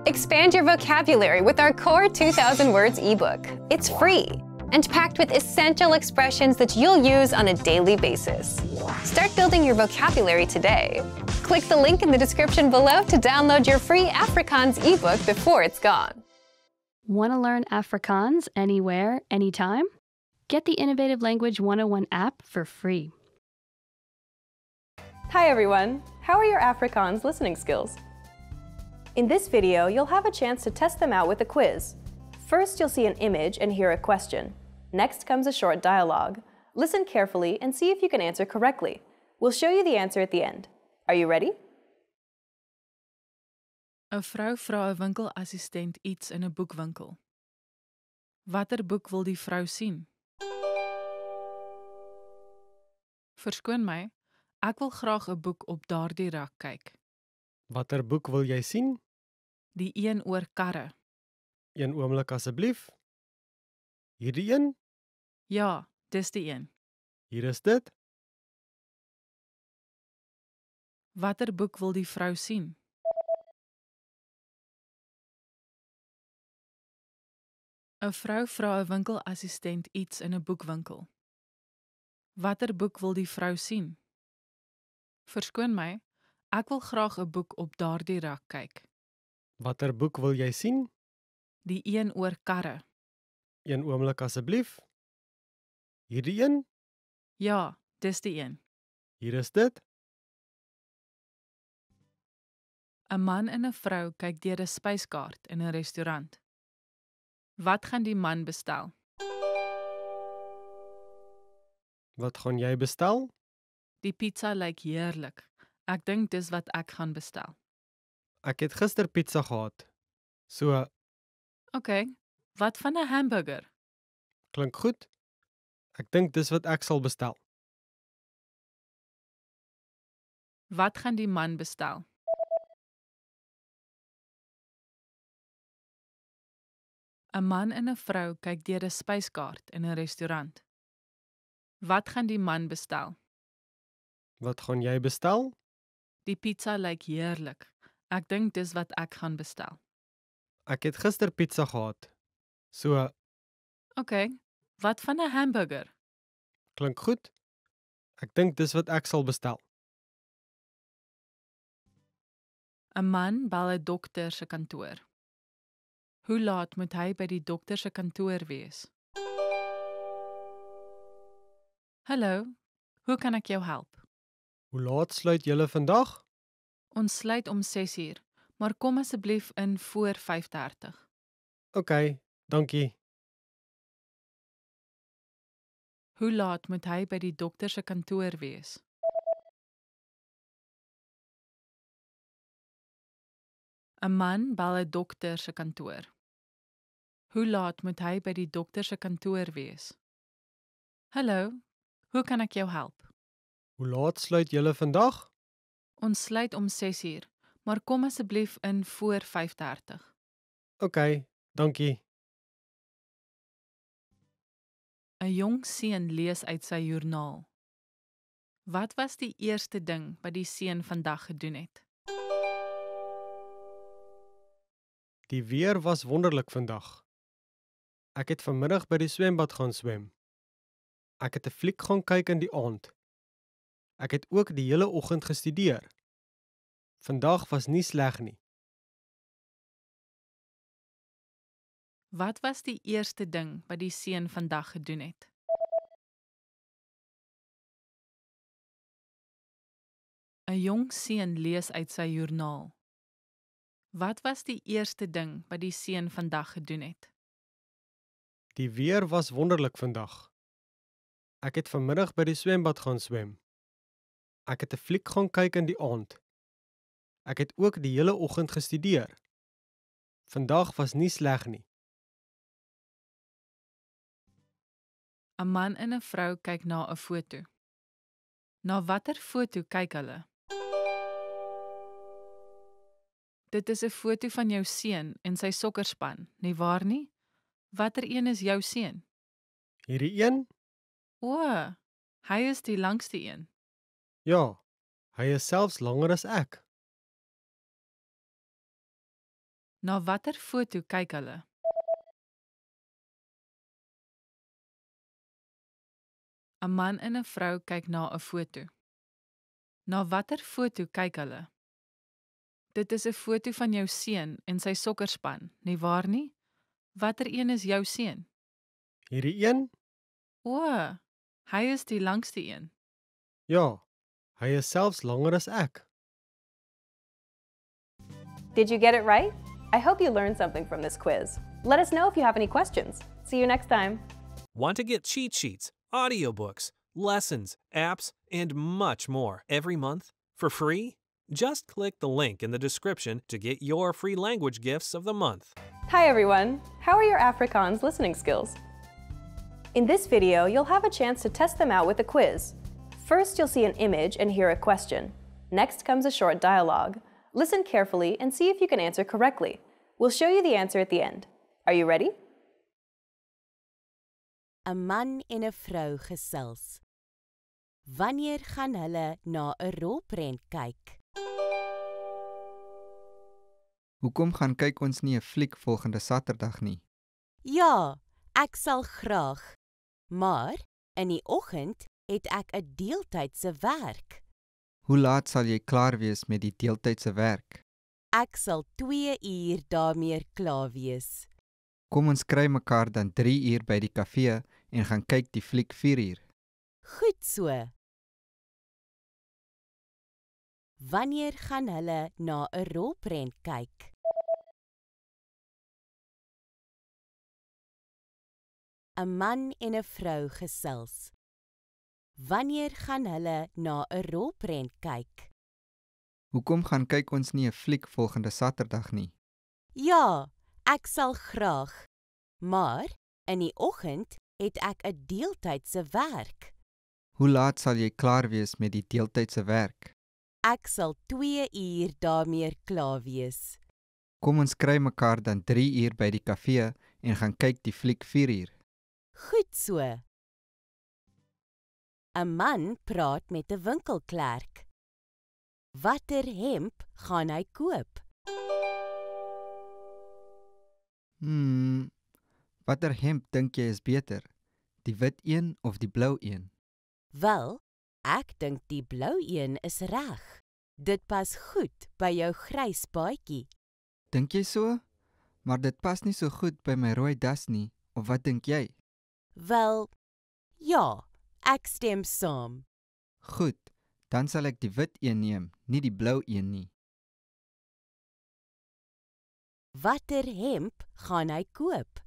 Expand your vocabulary with our Core 2000 Words ebook. It's free and packed with essential expressions that you'll use on a daily basis. Start building your vocabulary today. Click the link in the description below to download your free Afrikaans ebook before it's gone. Want to learn Afrikaans anywhere, anytime? Get the Innovative Language 101 app for free. Hi everyone! How are your Afrikaans listening skills? In this video, you'll have a chance to test them out with a quiz. First, you'll see an image and hear a question. Next comes a short dialogue. Listen carefully and see if you can answer correctly. We'll show you the answer at the end. Are you ready? 'n Vrou vra 'n winkelassistent iets in 'n boekwinkel. Watter boek wil die vrou sien? Verskoon my, ek wil graag 'n boek op daardie rak kyk. Watter boek wil jy sien? Die een oor karre. Een oomblik asseblief. Hierdie een? Ja, dis die een. Hier is dit. Watter boek wil die vrou sien? ‘n Vrou vra 'n winkelassistent iets in 'n boekwinkel. Watter boek wil die vrou sien? Verskoon my, ek wil graag 'n boek op daardie rak kyk. Watter boek wil jy sien? Die een oor karre. Een oomblik asseblief. Hierdie een? Ja, dis die een. Hier is dit. 'n Man en 'n vrou kyk deur 'n spyskaart in 'n restaurant. Wat gaan die man bestel? Wat gaan jy bestel? Die pizza lyk heerlik. Ek dink dis wat ek gaan bestel. Ek het gister pizza gehad. So, OK, wat van 'n hamburger? klink goed. Ek dink dis wat ek sal bestel. Wat gaan die man bestel? ‘n Man en 'n vrou kyk deur 'n spyskaart in 'n restaurant. Wat gaan die man bestel? Wat gaan jy bestel? Die pizza lyk heerlik. Ek dink dis wat ek gaan bestel. Ek het gister pizza gehad. So, OK, wat van 'n hamburger? klink goed. Ek dink dis wat ek sal bestel. 'n Man bel 'n dokter se kantoor. Hoe laat moet hy by die dokter se kantoor wees? Hallo, hoe kan ek jou help? Hoe laat sluit julle vandag? Ons sluit om 6:00, maar kom asseblief in voor 5:30. OK, dankie. Hoe laat moet hy by die dokter se kantoor wees? ‘n Man bel 'n dokter se kantoor. Hoe laat moet hy by die dokter se kantoor wees? Hallo, hoe kan ek jou help? Hoe laat sluit julle vandag? Ons sluit om 6:00, maar kom asseblief in voor 5:30. OK, dankie. 'n Jong seun lees uit sy joernaal. Wat was die eerste ding wat die seun vandag gedoen het? Die weer was wonderlik vandag. Ek het vanmiddag by die swembad gaan swem. Ek het 'n fliek gaan kyk in die aand. Ek het ook die hele oggend gestudeer. Vandag was nie sleg nie. Wat was die eerste ding wat die seun vandag gedoen het? ‘n Jong seun lees uit sy joernaal. Wat was die eerste ding wat die seun vandag gedoen het? Die weer was wonderlik vandag. Ek het vanmiddag by die swembad gaan swem. Ek het 'n fliek gaan kyk in die aand. Ek het ook die hele oggend gestudeer. Vandag was nie sleg nie. 'n Man en 'n vrou kyk na 'n foto. Na watter foto kyk hulle? Dit is 'n foto van jou seun en sy sokkerspan, nie waar nie? Watter een is jou seun? Hierdie een? O, hy is die langste een. Ja, hy is selfs langer as ek. Na watter foto kyk hulle? Een man en een vrou kyk na 'n foto. Na watter foto kyk hulle? Dit is 'n foto van jou seun en sy sokkerspan, nie waar nie? Watter een is jou seun? Hierdie een? O, hy is die langste een. Ja, hy is selfs langer as ek. Did you get it right? I hope you learned something from this quiz. Let us know if you have any questions. See you next time. Want to get cheat sheets, audiobooks, lessons, apps, and much more every month for free? Just click the link in the description to get your free language gifts of the month. Hi everyone! How are your Afrikaans listening skills? In this video, you'll have a chance to test them out with a quiz. First, you'll see an image and hear a question. Next comes a short dialogue. Listen carefully and see if you can answer correctly. We'll show you the answer at the end. Are you ready? 'n man en 'n vrou gesels. Wanneer gaan hulle na 'n rolprent kyk? Hoekom gaan kyk ons nie 'n fliek volgende Saterdag nie? Ja, ek sal graag. Maar in die oggend het ek 'n deeltydse werk. Hoe laat sal jy klaar wees met die deeltydse werk? Ek sal 2 uur daarmee klaar wees. Kom ons kry mekaar dan 3 uur by die kafee en gaan kyk die fliek 4 uur. Goed so. Wanneer gaan hulle na 'n rolprent kyk? Een man en 'n vrou gesels. Wanneer gaan hulle na 'n rolprent kyk? Hoekom gaan kyk ons nie 'n fliek volgende Saterdag nie? Ja, ek sal graag. Maar in die oggend het ek 'n deeltydse werk. Hoe laat sal jy klaar wees met die deeltydse werk? Ek sal 2 uur daarmee klaar wees. Kom ons kry mekaar dan 3 uur by die kafee en gaan kyk die fliek 4 uur. Goed so. 'n man praat met 'n winkelklerk. Watter hemp gaan hy koop? Watter hemp dink jy is beter? Die wit een of die blou een? Wel, ek dink die blou een is reg. Dit pas goed by jou grys baadjie. Dink jy so? Maar dit pas nie so goed by my rooi das nie, of wat dink jy? Wel, ja, ek stem saam. Goed, dan sal ek die wit een neem, nie die blou een nie. Watter hemp gaan hy koop?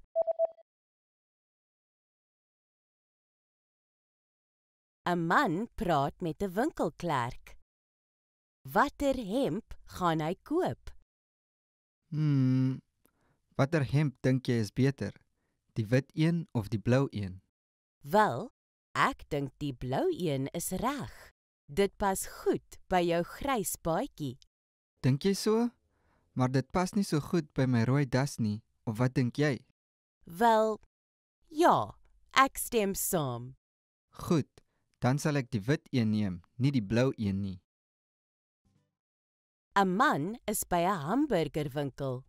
Een man praat met 'n winkelklerk. Watter hemp gaan hy koop? Watter hemp dink jy is beter? Die wit een of die blou een? Wel, ek dink die blou een is reg. Dit pas goed by jou grys baadjie. Dink jy so? Maar dit pas nie so goed by my rooi das nie, of wat dink jy? Wel, ja, ek stem saam. Goed, dan sal ek die wit een neem, nie die blou een nie. 'n man is by 'n hamburgerwinkel.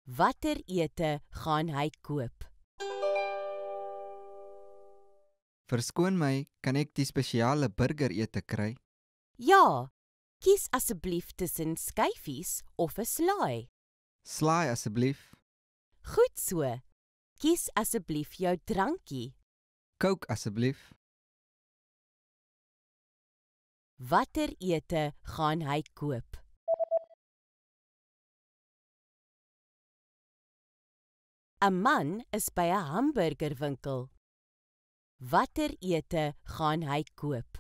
Watter ete gaan hy koop? Verskoon my, kan ek die spesiale burgerete kry? Ja, kies asseblief tussen skyfies of 'n slaai. Slaai asseblief. Goed so. Kies asseblief jou drankie. Coke asseblief. Watter ete gaan hy koop? Een man is by 'n hamburgerwinkel. Watter ete gaan hy koop?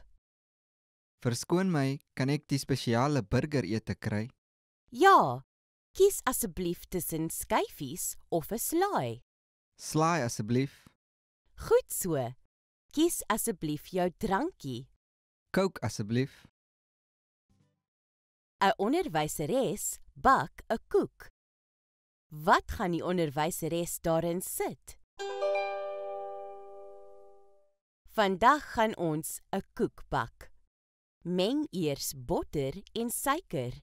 Verskoon my, kan ek die spesiale burgerete kry? Ja, kies asseblief tussen skyfies of 'n slaai. Slaai asseblief. Goed so. Kies asseblief jou drankie. Coke asseblief. 'n Onderwyseres bak 'n koek. Wat gaan die onderwyseres daarin sit? Vandag gaan ons 'n koek bak. Meng eers botter en suiker.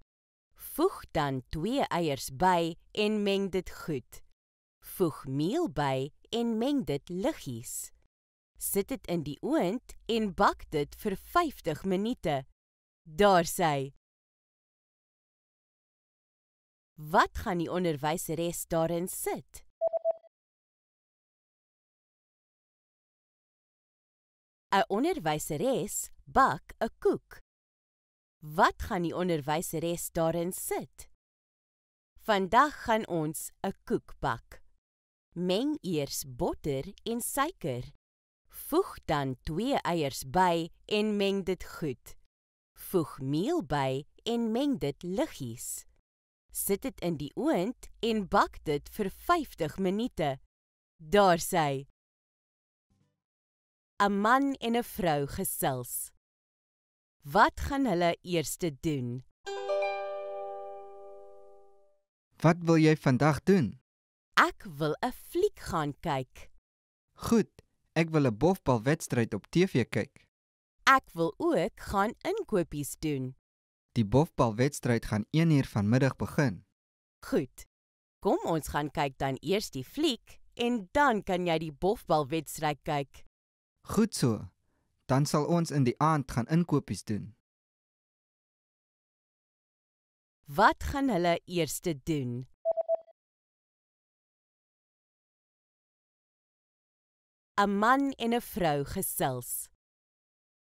Voeg dan 2 eiers by en meng dit goed. Voeg meel by en meng dit liggies. Sit dit in die oond en bak dit vir 50 minute. Daar sy. Wat gaan die onderwyseres daarin sit? ‘n onderwyseres bak 'n koek. Wat gaan die onderwyseres daarin sit? Vandag gaan ons 'n koek bak. Meng eers botter en suiker. Voeg dan 2 eiers by en meng dit goed. Voeg meel by en meng dit liggies. Sit dit in die oond en bak dit vir 50 minute. Daar sy. 'n man en 'n vrou gesels. Wat gaan hulle eerste doen? Wat wil jy vandag doen? Ek wil 'n fliek gaan kyk. Goed, ek wil 'n bofbalwedstryd op TV kyk. Ek wil ook gaan inkopies doen. Die bofbalwedstryd gaan 1 uur vanmiddag begin. Goed. Kom ons gaan kyk dan eers die fliek en dan kan jy die bofbalwedstryd kyk. Goed so, dan sal ons in die aand gaan inkopies doen. Wat gaan hulle eerste doen? ‘n man en 'n vrou gesels.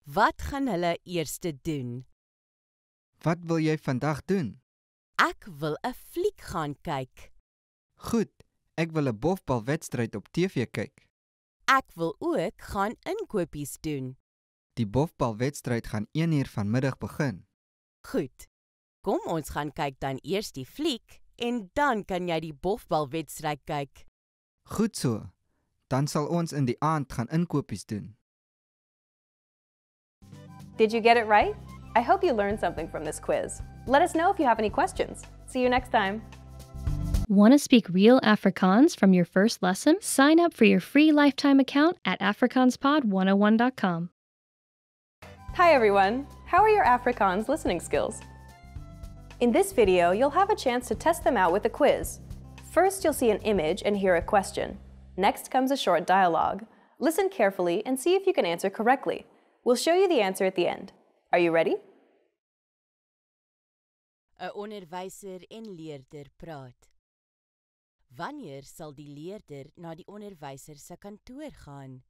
Wat gaan hulle eerste doen? Wat wil jy vandag doen? Ek wil 'n fliek gaan kyk. Goed, ek wil 'n bofbalwedstryd op TV kyk. Ek wil ook gaan inkopies doen. Die bofbalwedstryd gaan 1 uur vanmiddag begin. Goed. Kom ons gaan kyk dan eers die fliek en dan kan jy die bofbalwedstryd kyk. Goed so, dan sal ons in die aand gaan inkopies doen. Did you get it right? I hope you learned something from this quiz. Let us know if you have any questions. See you next time. Want to speak real Afrikaans from your first lesson? Sign up for your free lifetime account at afrikaanspod101.com. Hi everyone! How are your Afrikaans listening skills? In this video, you'll have a chance to test them out with a quiz. First, you'll see an image and hear a question. Next comes a short dialogue. Listen carefully and see if you can answer correctly. We'll show you the answer at the end. Are you ready? 'n onderwyser en leerder praat. Wanneer sal die leerder na die onderwyser se kantoor gaan?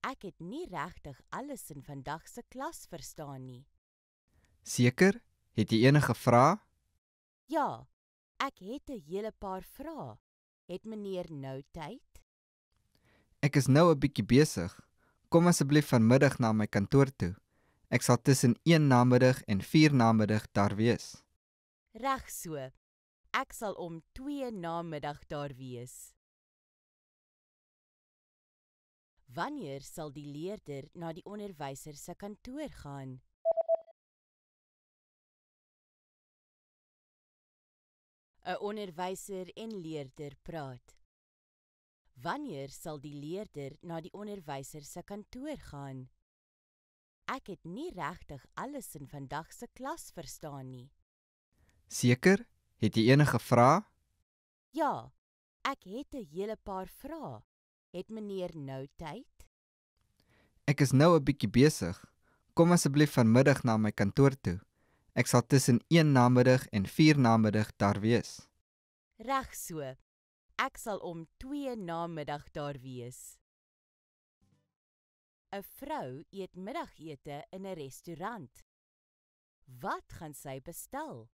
Ek het nie regtig alles in vandag se klas verstaan nie. Seker, het jy enige vrae? Ja, ek het 'n hele paar vrae. Het meneer nou tyd? Ek is nou 'n bietjie besig. Kom asseblief vanmiddag na my kantoor toe. Ek sal tussen 1 namiddag en 4 namiddag daar wees. Reg so. Ek sal om 2 namiddag daar wees. Wanneer sal die leerder na die onderwyser se kantoor gaan? ‘n onderwyser en leerder praat. Wanneer sal die leerder na die onderwyser se kantoor gaan? Ek het nie regtig alles in vandag se klas verstaan nie. Seker, het jy enige vrae? Ja, ek het 'n hele paar vrae. Het meneer nou tyd? Ek is nou 'n bietjie besig. Kom asseblief vanmiddag na my kantoor toe. Ek sal tussen 1 namiddag en 4 namiddag daar wees. Reg so. Ek sal om 2 namiddag daar wees. 'n vrou eet middagete in 'n restaurant. Wat gaan sy bestel?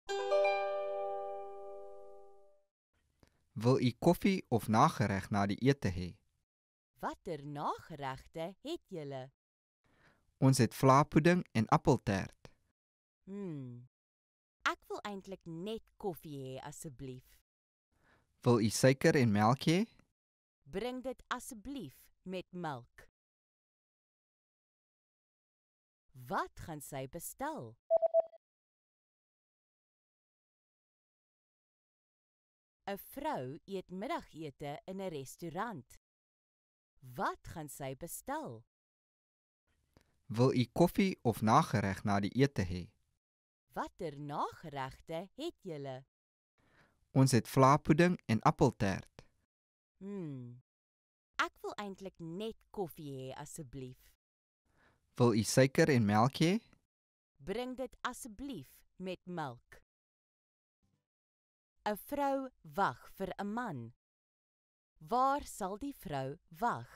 Wil u koffie of nagereg na die ete hê? Watter nageregte het julle? Ons het vlaapudding en appeltert. Ek wil eintlik net koffie hê asseblief. Wil u suiker en melk hê? Bring dit asseblief met melk. Wat gaan sy bestel? ‘n vrou eet middagete in 'n restaurant. Wat gaan sy bestel? Wil u koffie of nagereg na die ete hê? Watter nageregte het julle? Ons het vlaapudding en appeltaart. Ek wil eintlik net koffie hê asseblief. Wil u suiker en melk hê? Bring dit asseblief met melk. 'n Vrou wag vir 'n man. Waar sal die vrou wag?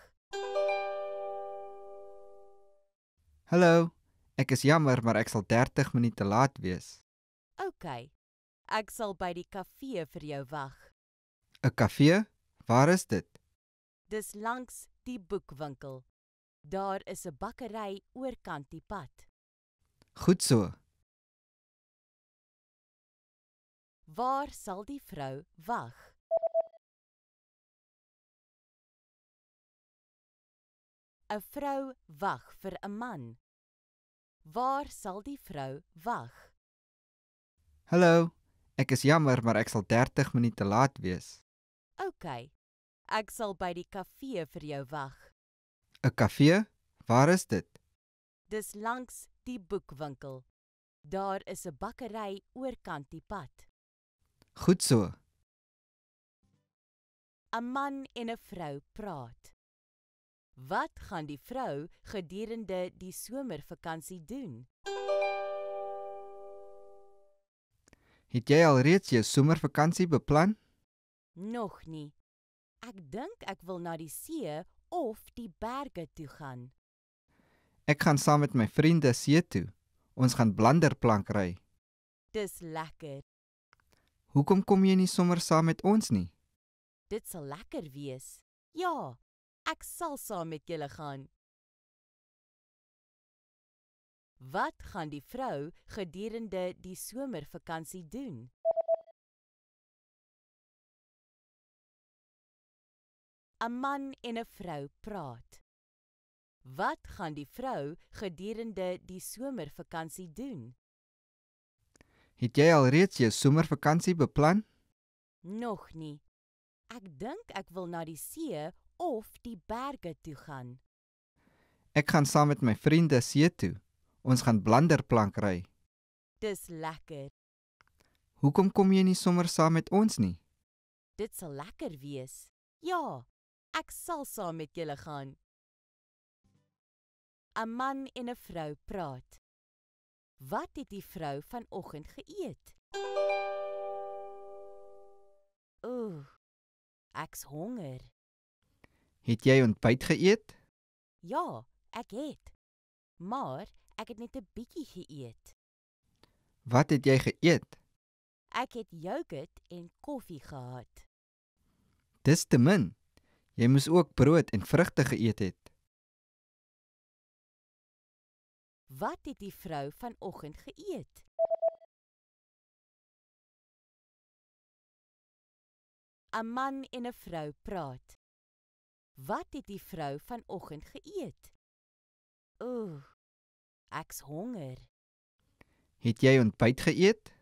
Hallo, ek is jammer, maar ek sal 30 minute laat wees. OK, ek sal by die kafee vir jou wag. 'n Kafee? Waar is dit? Dis langs die boekwinkel. Daar is 'n bakkery oorkant die pad. Goed so. Waar sal die vrou wag? ‘n Vrou wag vir 'n man. Waar sal die vrou wag? Hallo, ek is jammer, maar ek sal 30 minute laat wees. OK, ek sal by die kafee vir jou wag. 'n Kafee? Waar is dit? Dis langs die boekwinkel. Daar is 'n bakkery oorkant die pad. Goed so. 'n Man en 'n vrou praat. Wat gaan die vrou gedurende die somervakansie doen? Het jy al reeds jou somervakansie beplan? Nog nie. Ek dink ek wil na die see of die berge toe gaan. Ek gaan saam met my vriende see toe. Ons gaan blanderplank ry. Dis lekker. Hoekom kom jy nie sommer saam met ons nie? Dit sal lekker wees. Ja, ek sal saam met julle gaan. Wat gaan die vrou gedurende die somervakansie doen? ‘n Man en 'n vrou praat. Wat gaan die vrou gedurende die somervakansie doen? Het jy al reeds jou somervakansie beplan? Nog nie. Ek dink ek wil na die see of die berge toe gaan. Ek gaan saam met my vriende see toe. Ons gaan blanderplank ry. Dis lekker. Hoekom kom jy nie sommer saam met ons nie? Dit sal lekker wees. Ja, ek sal saam met julle gaan. ‘n Man en 'n vrou praat. Wat het die vrou vanoggend geëet? Ek's honger. Het jy ontbyt geëet? Ja, ek het. Maar ek het net 'n bietjie geëet. Wat het jy geëet? Ek het yoghurt en koffie gehad. Dis te min. Jy moes ook brood en vrugte geëet het. Wat het die vrou vanoggend geëet? ‘n Man en 'n vrou praat. Wat het die vrou vanoggend geëet? Ek's honger. Het jy ontbyt geëet?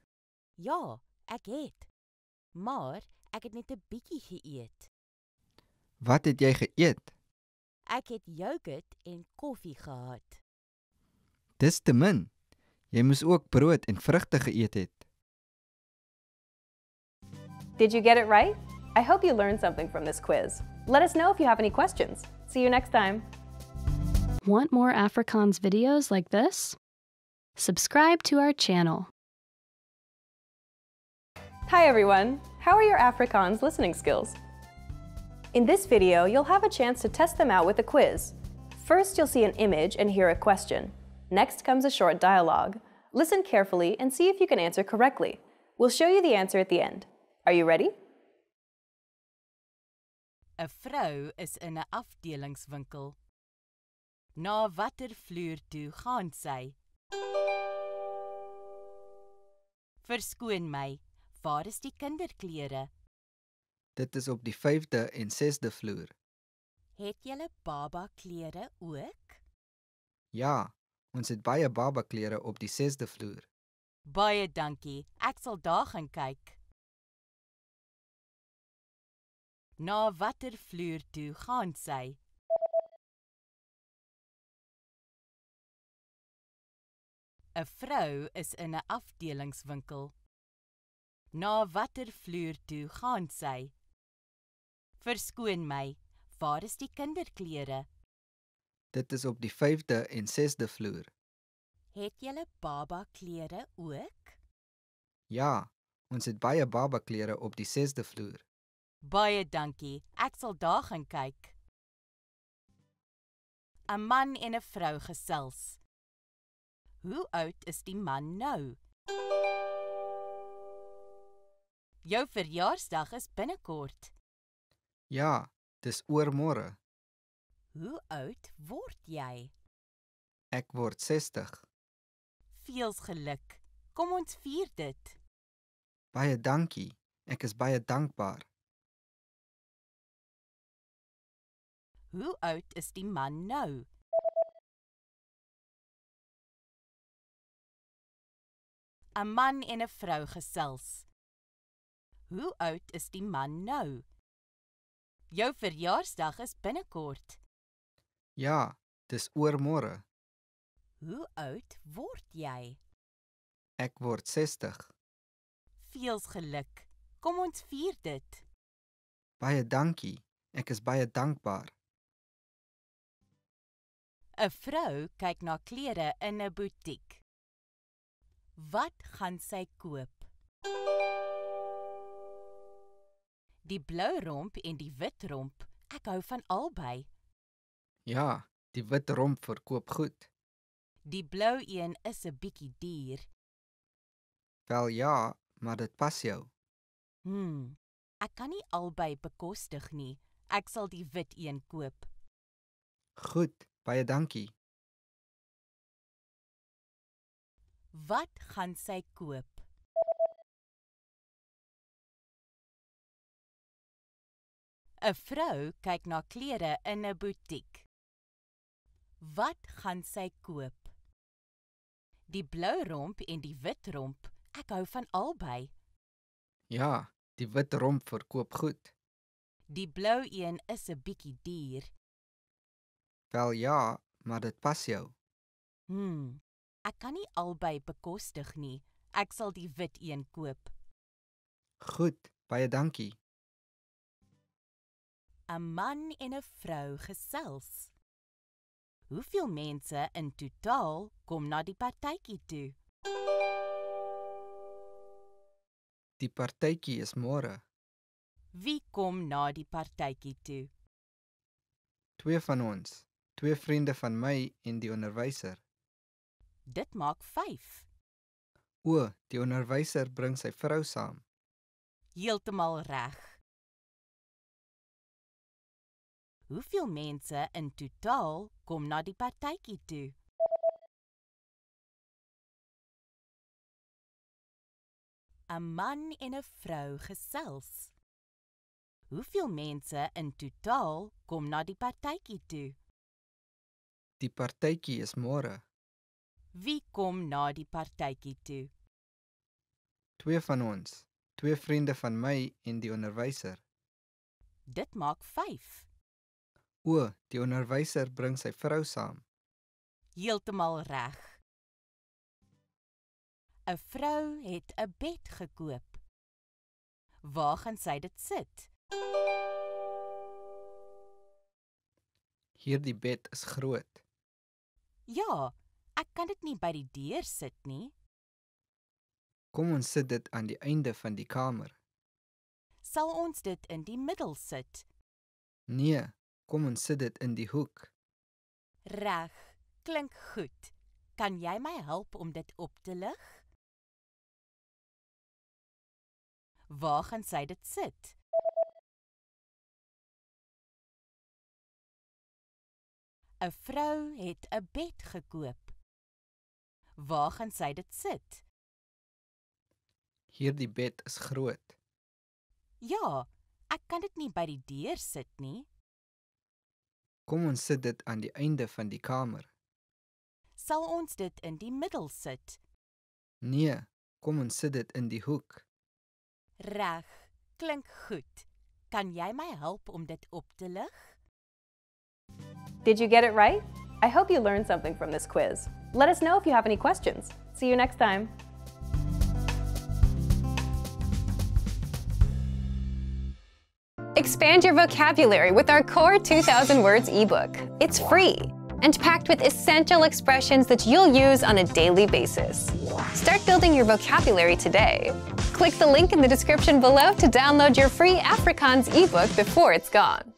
Ja, ek het. Maar ek het net 'n bietjie geëet. Wat het jy geëet? Ek het yoghurt en koffie gehad. Dis te min. Jy moes ook brood en vrugte geëet het. Did you get it right? I hope you learned something from this quiz. Let us know if you have any questions. See you next time. Want more Afrikaans videos like this? Subscribe to our channel. Hi everyone! How are your Afrikaans listening skills? In this video, you'll have a chance to test them out with a quiz. First, you'll see an image and hear a question. Next comes a short dialogue. Listen carefully and see if you can answer correctly. We'll show you the answer at the end. Are you ready? 'n Vrou is in 'n afdelingswinkel. Na watter vloer toe gaan sy? Verskoon my, waar is die kinderklere? Dit is op die 5de en 6de vloer. Het julle baba klere ook? Ja, ons het baie babaklere op die 6de vloer. Baie dankie, ek sal daar gaan kyk. Na watter vloer toe gaan sy? 'n vrou is in 'n afdelingswinkel. Na watter vloer toe gaan sy? Verskoon my, waar is die kinderklere? Dit is op die 5de en 6de vloer. Het julle baba klere ook? Ja, ons het baie babaklere op die 6de vloer. Baie dankie, ek sal daar gaan kyk. 'n Man en 'n vrou gesels. Hoe oud is die man nou? Jou verjaarsdag is binnekort. Ja, dis oormôre. Hoe oud word jy? Ek word 60. Veels geluk. Kom ons vier dit. Baie dankie. Ek is baie dankbaar. Hoe oud is die man nou? Een man en een vrou gesels. Hoe oud is die man nou? Jou verjaarsdag is binnekort. Ja, dis oormôre. Hoe oud word jy? Ek word 60. Veels geluk. Kom ons vier dit. Baie dankie. Ek is baie dankbaar. 'n Vrou kyk na klere in 'n butiek. Wat gaan sy koop? Die blou romp en die wit romp. Ek hou van albei. Ja, die wit romp verkoop goed. Die blou een is 'n bietjie duur. Wel ja, maar dit pas jou. Ek kan nie albei bekostig nie. Ek sal die wit een koop. Goed, baie dankie. Wat gaan sy koop? ‘n Vrou kyk na klere in 'n butiek. Wat gaan sy koop? Die blou romp en die wit romp. Ek hou van albei. Ja, die wit romp verkoop goed. Die blou een is 'n bietjie duur. Wel ja, maar dit pas jou. Ek kan nie albei bekostig nie. Ek sal die wit een koop. Goed, baie dankie. 'n Man en 'n vrou gesels. Hoeveel mense in totaal kom na die partytjie toe? Die partytjie is môre. Wie kom na die partytjie toe? 2 van ons, 2 vriende van my en die onderwyser. Dit maak 5. O, die onderwyser bring sy vrou saam. Heeltemal reg. Hoeveel mense in totaal kom na die partytjie toe? ‘n Man en 'n vrou gesels. Hoeveel mense in totaal kom na die partytjie toe? Die partytjie is môre. Wie kom na die partytjie toe? 2 van ons, 2 vriende van my en die onderwyser. Dit maak 5. O, die onderwyser bring sy vrou saam. Heeltemal reg. 'n Vrou het 'n bed gekoop. Waar gaan sy dit sit? Hierdie bed is groot. Ja, ek kan dit nie by die deur sit nie. Kom ons sit dit aan die einde van die kamer. Sal ons dit in die middel sit? Nee, kom ons sit dit in die hoek. Reg, klink goed. Kan jy my help om dit op te lig? Waar gaan sy dit sit? ‘n Vrou het 'n bed gekoop. Waar gaan sy dit sit? Hierdie bed is groot. Ja, ek kan dit nie by die deur sit nie. Kom ons sit dit aan die einde van die kamer. Sal ons dit in die middel sit? Nee, kom ons sit dit in die hoek. Reg, klink goed. Kan jy my help om dit op te lig? Did you get it right? I hope you learned something from this quiz. Let us know if you have any questions. See you next time. Expand your vocabulary with our Core 2000 Words ebook. It's free and packed with essential expressions that you'll use on a daily basis. Start building your vocabulary today. Click the link in the description below to download your free Afrikaans ebook before it's gone.